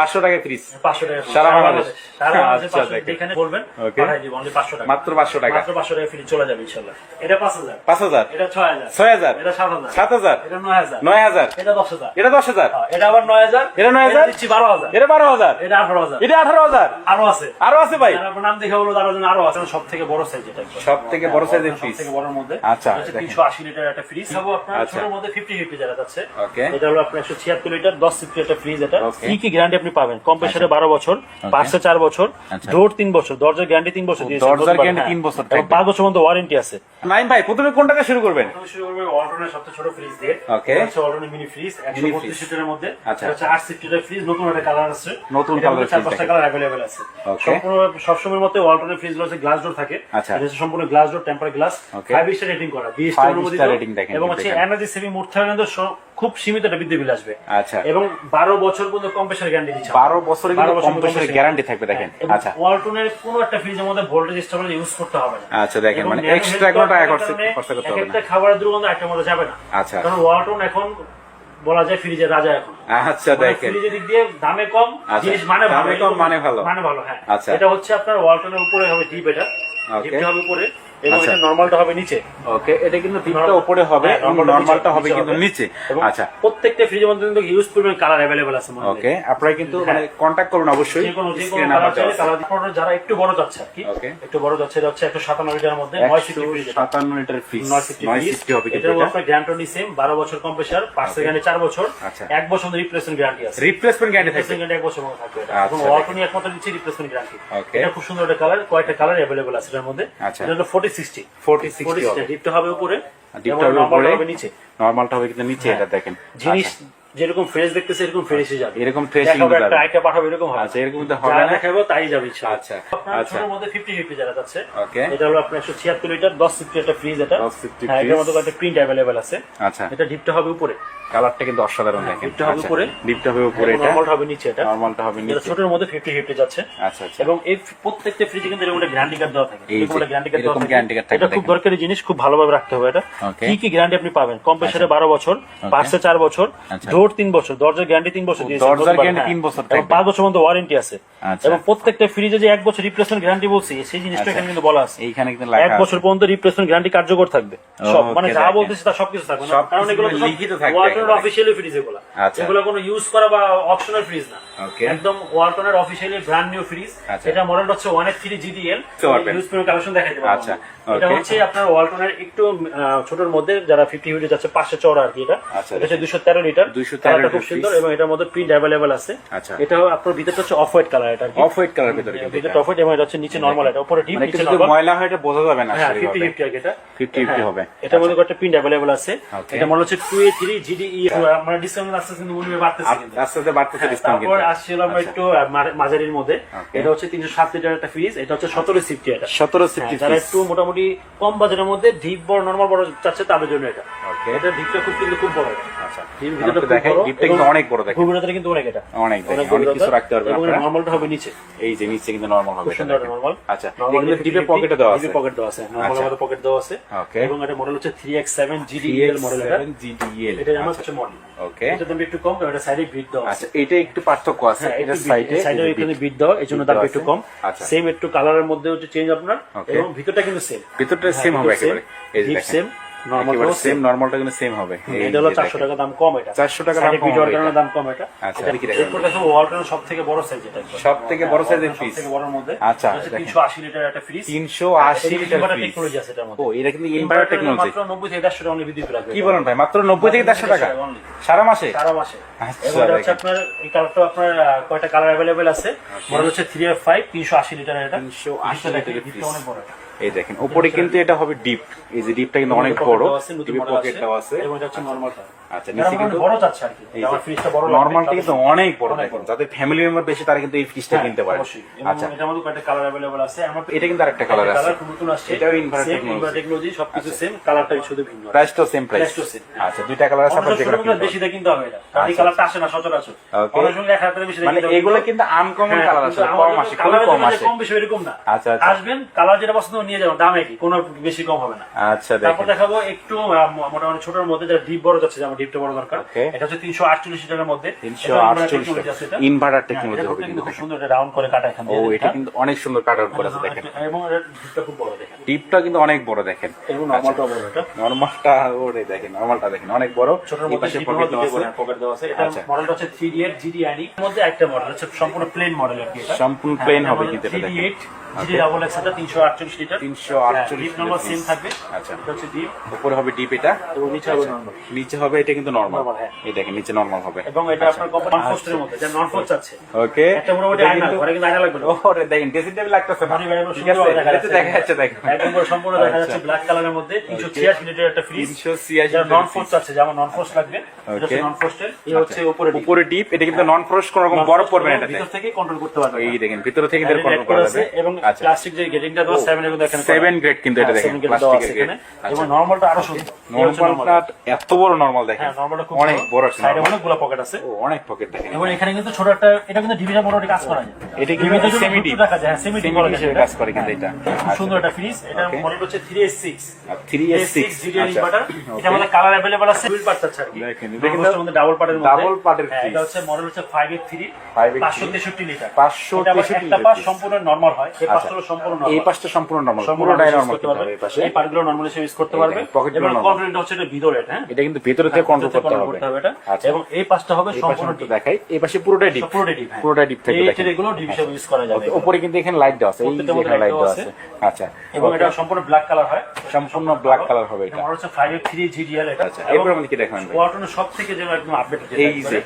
500 টাকা ফ্রিজ 500 টাকা সারা বাংলাদেশ। আচ্ছা এখানে বলবেন পাঠাই দিব অনলি 500 টাকা মাত্র 500 টাকা মাত্র 500 টাকা ফ্রি চলে যাবে ইনশাআল্লাহ। এটা 5000 5000 এটা 6000 6000 এটা 7000 7000 এটা 9000 9000 এটা 10000 এটা 10000 এটা আবার 9000 এটা 9000 দিচ্ছি 12000 এটা 12000 এটা 18000 এটা 18000 আরো আছে আরো আছে ভাই। আপনার নাম দেখে বলো আরো আরো আছে সবথেকে বড় সাইজ এটা সবথেকে বড় সাইজের ফ্রিজ সবথেকে বড়র মধ্যে আচ্ছা 380 লিটার একটা ফ্রিজ হবে আপনার ছোটর মধ্যে 50 যারা যাচ্ছে ওকে এটা হলো আপনার 176 লিটার 10 সিফটি একটা ফ্রিজ এটা কি গ্যারান্টি আপনি পাবেন কম্প্রেসারে 12 বছর পার্টসে 4 বছর ডোর 3 বছর দরজার গ্যারান্টি 3 বছর দিয়েছে দরজার গ্যারান্টি 3 বছর এবং 5 বছর পর্যন্ত ওয়ারেন্টি আছে। নাইম ভাই প্রথমে কোনটা দিয়ে শুরু করবেন? প্রথমে শুরু করব অল্টনের সবচেয়ে ছোট ফ্রিজ দিয়ে ওকে হচ্ছে অল্টনের মিনি ফ্রিজ 132 লিটারের মধ্যে আচ্ছা এটা হচ্ছে 8 সিফটির ফ্রিজ নতুন একটা কালার আছে নতুন কালার ফ্রিজ 4-5টা কালার अवेलेबल আছে সম্পূর্ণ সবসময়ের মতো অল্টনের ফ্রিজ গুলো গ্লাস ডোর থাকে আচ্ছা এটা সম্পূর্ণ glass door temper glass 5 star rating করা 20 স্টার অনুমোদিত এবং হচ্ছে এনার্জি সেভিং মোড থাকে কিন্তু খুব সীমিত একটা বিদ্যুৎ বিল আসবে আচ্ছা এবং 12 বছর পর্যন্ত কম্প্রেসার গ্যারান্টি দিচ্ছে 12 বছরের কিন্তু কম্প্রেসার গ্যারান্টি থাকবে দেখেন আচ্ছা ওয়ালটনের কোনো একটা ফ্রিজের মধ্যে ভোল্টেজ স্টেবল ইউজ করতে হবে না আচ্ছা দেখেন মানে এক্সট্রা কোনো টাকা খরচ করতে হবে না একটা খাবারের দুর্গন্ধ একটা মধ্যে যাবে না আচ্ছা কারণ ওয়ালটন এখন বলা যায় ফ্রিজের রাজা এখন আচ্ছা দেখেন ফ্রিজের দিক দিয়ে দামে কম জিনিস মানে ভালো দামে কম মানে ভালো মানে ভালো হ্যাঁ আচ্ছা এটা হচ্ছে আপনার ওয়ালটনের উপরে হবে ডিপ এটা ডিপটা হবে উপরে এবং এটা নরমালটা হবে নিচে ওকে এটা কিন্তু ডিপটা উপরে হবে এবং নরমালটা হবে কিন্তু নিচে আচ্ছা প্রত্যেকটা ফ্রিজের মধ্যে কিন্তু ইউজ পরিমাণ কালার अवेलेबल আছে ওকে আপনারা কিন্তু মানে কন্টাক্ট করুন অবশ্যই স্ক্রিনে নাম্বার দেওয়া আছে কালার যারা একটু বড় চাচ্ছে আর কি একটু বড় চাচ্ছে এটা হচ্ছে 157 লিটারের মধ্যে 57 লিটার ফ্রিজ 960 হবে কিন্তু এটা আপনার গ্যারান্টি সেম 12 বছর কম্প্রেসার পার্টসের গ্যারান্টি 4 বছর 1 বছর রিপ্লেসমেন্ট গ্যারান্টি আছে রিপ্লেসমেন্ট গ্যারান্টি থাকবে 1 বছর মতো থাকবে এটা এবং ওয়ালটনই একমাত্র দিচ্ছে রিপ্লেসমেন্ট গ্যারান্টি এটা খুব সুন্দর একটা কালার কয়টা কালার अवेलेबल আছে এর মধ্যে এটা হলো 4060 হবে ডিপটা হবে উপরে ডিপটা হবে নিচে নরমালটা হবে কিন্তু নিচে এটা দেখেন জিনিস যেরকম ফ্রেশ দেখতেছে এরকম ফ্রেশই যাবে এরকম ফ্রেশই যাবে একটা আইটা পাঠাবো এরকম হবে আচ্ছা এরকম তো হবে না দেখাবো তাই যাবে ইনশাআল্লাহ আচ্ছা আচ্ছা এর মধ্যে 50 যারা যাচ্ছে ওকে এটা হলো আপনার 176 লিটার 10 সিফটি একটা ফ্রিজ এটা 10 সিফটি হ্যাঁ এর মধ্যে একটা প্রিন্ট अवेलेबल আছে আচ্ছা এটা ডিপটা হবে উপরে কালারটা কিন্তু অসাধারণ দেখেন ডিপটা হবে উপরে ডিপটা হবে উপরে এটা নরমালটা হবে নিচে এটা নরমালটা হবে নিচে এটা ছোটর মধ্যে 50 যাচ্ছে আচ্ছা আচ্ছা এবং এই প্রত্যেকটা ফ্রিজে কিন্তু এরকম একটা গ্যারান্টি কার্ড দেওয়া থাকে এরকম গ্যারান্টি কার্ড দেওয়া থাকে গ্যারান্টি কার্ড থাকে এটা খুব দরকারি জিনিস খুব ভালোভাবে রাখতে হবে এটা কি গ্যারান্টি আপনি পাবেন কম্প্রেসারে 12 বছর পার্টসে 4 বছর ডোর 3 বছর দরজার গ্যারান্টি 3 বছর দিয়েছে দরজার গ্যারান্টি 3 বছর এবং 5 বছর পর্যন্ত ওয়ারেন্টি আছে এবং প্রত্যেকটা ফ্রিজে যে 1 বছর রিপ্লেসমেন্ট গ্যারান্টি বলছি সেই জিনিসটা এখানে কিন্তু বলা আছে এইখানে কিন্তু লেখা আছে 1 বছর পর্যন্ত রিপ্লেসমেন্ট গ্যারান্টি কার্যকর থাকবে সব মানে যা বলতেছি তা সবকিছু থাকবে না কারণ এগুলো তো লিখিত থাকবে ওয়ালটনের অফিশিয়ালি ফ্রিজ এগুলো এগুলো কোনো ইউজ করা বা অপশনাল ফ্রিজ না একদম ওয়ালটনের অফিশিয়ালি ব্র্যান্ড নিউ ফ্রিজ এটা মডেলটা হচ্ছে 183 GDL ইউজ করে কালেকশন দেখাই দেব আচ্ছা এটা হচ্ছে আপনার ওয়ালটনের একটু ছোটর মধ্যে যারা 50 হিটে যাচ্ছে 500 চওড়া আর কি এটা এটা হচ্ছে 213 লিটার 213 খুব সুন্দর এবং এটার মধ্যে প্রিন্ট अवेलेबल আছে এটা আপনার ভিতরটা হচ্ছে অফ হোয়াইট কালার এটা অফ হোয়াইট কালার ভিতরে ভিতরটা অফ হোয়াইট এবং এটা হচ্ছে নিচে নরমাল এটা উপরে ডিপ নিচে নরমাল ময়লা হয় এটা বোঝা যাবে না হ্যাঁ 50 হিট এটা 50 হবে এটার মধ্যে একটা প্রিন্ট अवेलेबल আছে এটা মডেল হচ্ছে 2A3 GDE আমরা ডিসকাউন্ট আস্তে আস্তে মনে বাড়তেছে কিন্তু আস্তে আস্তে বাড়তেছে ডিসকাউন্ট তারপর আসছিল আমরা একটু মাঝারির মধ্যে এটা হচ্ছে 307 লিটার একটা ফ্রিজ এটা হচ্ছে 17 সিফটি এটা 17 সিফটি যারা একটু মোটামুটি কম বাজেটের মধ্যে ডিপ বড় নরমাল বড় চাচ্ছে তাদের জন্য এটা এটা ডিপটা খুব বড় আচ্ছা ডিপ ভিতরটা দেখেন ডিপটা কিন্তু অনেক বড় দেখেন ভূমিটা কিন্তু অনেক এটা অনেক কিছু রাখতে পারবেন আপনারা নরমালটা হবে নিচে এই যে নিচে কিন্তু নরমাল হবে সুন্দর নরমাল আচ্ছা এগুলো ডিপে পকেটে দেওয়া আছে ডিপে পকেট দেওয়া আছে নরমাল মধ্যে পকেট দেওয়া আছে এবং এটা মডেল হচ্ছে 3X7 GDL মডেল এটা আমার হচ্ছে মডেল ওকে এটা দাম একটু কম এটা সাইডে বিট দাও আচ্ছা এটা একটু পার্থক্য আছে এটা সাইডে এখানে বিট দাও এজন্য দাম একটু কম সেম একটু কালারের মধ্যে হচ্ছে চেঞ্জ আপনার এবং ভিতরটা কিন্তু সেম ভিতরটা সেম হবে একেবারে এই যে সেম নরমালটা সেম নরমালটা কিন্তু সেম হবে এটা হলো 400 টাকা দাম কম এটা 400 টাকা দাম কম ভিডিওর কারণে দাম কম এটা আচ্ছা এরপর দেখো ওয়ালটনের সবথেকে বড় সাইজ এটা সবথেকে বড় সাইজের ফ্রিজ সবথেকে বড়র মধ্যে আচ্ছা 380 লিটার একটা ফ্রিজ 380 লিটার ফ্রিজ টেকনোলজি আছে এটার মধ্যে ও এটা কিন্তু ইনভার্টার টেকনোলজি মাত্র 90 থেকে 150 টাকা অনলি বিদ্যুৎ রাখবে কি বলেন ভাই মাত্র 90 থেকে 150 টাকা সারা মাসে আচ্ছা এটা হচ্ছে আপনার এই কালারটা আপনার কয়টা কালার अवेलेबल আছে মডেল হচ্ছে 3F5 380 লিটারের এটা 380 লিটারের ফ্রিজ অনেক বড় এই দেখেন উপরে কিন্তু এটা হবে ডিপ এই যে ডিপটা কিন্তু অনেক বড় ডিপে পকেট দেওয়া আছে এবং এটা হচ্ছে নরমালটা আচ্ছা নিচে কিন্তু বড় চাচ্ছে আর কি আমার ফ্রিজটা বড় নরমালটা কিন্তু অনেক বড় দেখুন যাদের ফ্যামিলি মেম্বার বেশি তারা কিন্তু এই ফ্রিজটা কিনতে পারে আচ্ছা এটার মধ্যে কয়টা কালার अवेलेबल আছে আমার এটা কিন্তু আরেকটা কালার আছে কালার নতুন আসছে এটাও ইনভার্টার টেকনোলজি সবকিছু সেম কালারটা শুধু ভিন্ন প্রাইসটাও সেম প্রাইস আচ্ছা দুইটা কালার আছে আপনাদের যেটা বেশি দা কিনতে হবে এটা এই কালারটা আসে না সচরাচর অনেক সময় 1000 বেশি মানে এগুলো কিন্তু আনকমন কালার আছে কম আসে খুব কম আসে কম বেশি এরকম না আচ্ছা আসবেন কালার যেটা পছন্দ নিয়ে যাবেন দাম একই কোনো বেশি কম হবে না আচ্ছা তারপর দেখাবো একটু মোটামুটি ছোটর মধ্যে যারা ডিপ বড় যাচ্ছে যেমন ডিপটা বড় দরকার। এটা হচ্ছে 348 লিটারের মধ্যে, 348 ইনভার্টার টেকনোলজি হবে কিন্তু খুব সুন্দর, এটা রাউন্ড করে কাটা এখান দিয়ে। ও এটা কিন্তু অনেক সুন্দর কাট আউট করা আছে দেখেন, এবং এর ডিপটা খুব বড় দেখেন, ডিপটা কিন্তু অনেক বড় দেখেন, এবং নরমালটা বড়, এটা নরমালটা ওরে দেখেন, নরমালটা দেখেন অনেক বড়, ছোটর মধ্যে পকেট দেওয়া আছে। এটা মডেলটা হচ্ছে 3D8 GDI এর মধ্যে একটা মডেল হচ্ছে সম্পূর্ণ প্লেন মডেল আর কি, এটা সম্পূর্ণ প্লেন হবে কিন্তু এটা দেখেন। 3D8 GDX এটা 348 লিটার, 348 ডিপ নাম্বার সেম থাকবে। আচ্ছা, এটা হচ্ছে ডিপ, উপরে হবে ডিপ এটা, এবং নিচে হবে নরমাল। নিচে হবে এটা কিন্তু নরমাল, এই দেখেন নিচে নরমাল হবে, এবং এটা আপনার কোম্পানি নন ফ্রস্টের মধ্যে, যেটা নন ফ্রস্ট আছে। ওকে, একটা মোটামুটি আয়না, ঘরে কিন্তু আয়না লাগবে না। ওরে দেখেন ড্রেসিং টেবিল লাগতেছে না, ঠিক আছে, দেখা যাচ্ছে দেখেন একদম সম্পূর্ণ দেখা যাচ্ছে ব্ল্যাক কালারের মধ্যে। 386 লিটার একটা ফ্রিজ, 386 নন ফ্রস্ট আছে, যেমন নন ফ্রস্ট লাগবে, এটা হচ্ছে নন ফ্রস্টের। এই হচ্ছে উপরে ডিপ, এটা কিন্তু নন ফ্রস্ট কোন রকম বরফ পড়বে না, এটাতে ভিতর থেকে কন্ট্রোল করতে পারবে। এই দেখেন ভিতর থেকে এটা কন্ট্রোল করা যাবে। এবং প্লাস্টিক যে গেটিংটা দেওয়া 7 এর দেখেন, 7 গ্রেড কিন্তু এটা দেখেন প্লাস্টিকের গ্রেড। এবং নরমালটা আরো সুন্দর, নরমালটা এত বড় নরমাল দেখেন, হ্যাঁ নরমালটা খুব অনেক বড় আছে, সাইডে অনেকগুলো পকেট আছে, ও অনেক পকেট দেখেন। এবং এখানে কিন্তু ছোট একটা, এটা কিন্তু ডিভিশন মোটামুটি কাজ করা যায়, এটা কিন্তু সেমি ডিপ রাখা যায়, হ্যাঁ সেমি ডিপ কাজ করে কিন্তু এটা খুব সুন্দর একটা ফ্রিজ। এটা মডেল হচ্ছে 386 386 GDI ইনভার্টার। এটা আমাদের কালার अवेलेबल আছে, দুই পার্ট আছে আর কি, দেখেন এর মধ্যে ডাবল পার্টের মধ্যে, ডাবল পার্টের হ্যাঁ। ফ্রিজ, এটা হচ্ছে মডেল হচ্ছে 583 563 লিটার, 563 একটা পাশ সম্পূর্ণ নরমাল হয়, এই পাশটা সম্পূর্ণ নরমাল, এই পাশটা সম্পূর্ণ নরমাল, পুরোটাই নরমাল করতে পারবে, এই পাশে এই পার্টগুলো নরমাল হিসেবে ইউজ করতে পারবে। পকেটগুলো এবং কন্ট্রোলটা হচ্ছে এটা ভিতরে, হ্যাঁ এটা কিন্তু ভিতরে থেকে কন্ট্রোল করতে হবে এটা। এবং এই পাশটা হবে সম্পূর্ণ ডিপ, দেখাই এই পাশে পুরোটাই ডিপ, পুরোটাই ডিপ, পুরোটাই ডিপ থেকে এই দেখেন, এগুলো ডিপ হিসেবে ইউজ করা যাবে। উপরে কিন্তু এখানে লাইট দেওয়া আছে, এই যে এখানে লাইট দেওয়া আছে। আচ্ছা, এবং এটা সম্পূর্ণ ব্ল্যাক কালার হয়, সম্পূর্ণ ব্ল্যাক কালার হবে এটা। এটা হচ্ছে 583 GDL এটা। আচ্ছা, এরপর আমাদের কি দেখাবেন ভাই? ওয়ালটনের সবথেকে যেন একদম আপডেট, এই যে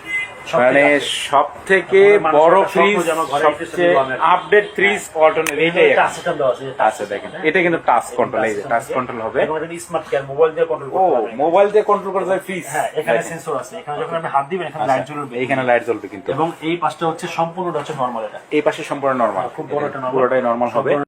মানে সব থেকে বড় ফ্রিজ, সবচেয়ে আপডেট ফ্রিজ ওয়ালটনের, এইটাই টাচটা দেওয়া আছে। আচ্ছা দেখেন, এটা কিন্তু টাচ কন্ট্রোল, এই যে টাচ কন্ট্রোল হবে, এবং এটা স্মার্ট কেয়ার মোবাইল দিয়ে কন্ট্রোল ও করতে পারবেন। মোবাইল দিয়ে কন্ট্রোল করা যায় ফ্রিজ, হ্যাঁ এখানে সেন্সর আছে, এখানে যখন আপনি হাত দিবেন এখানে লাইট জ্বলবে, এইখানে লাইট জ্বলবে কিন্তু। এবং এই পাশটা হচ্ছে সম্পূর্ণটা হচ্ছে নরমাল, এটা এই পাশে সম্পূর্ণ নরমাল, খুব বড় একটা নরমাল, পুরোটাই নরমাল হবে।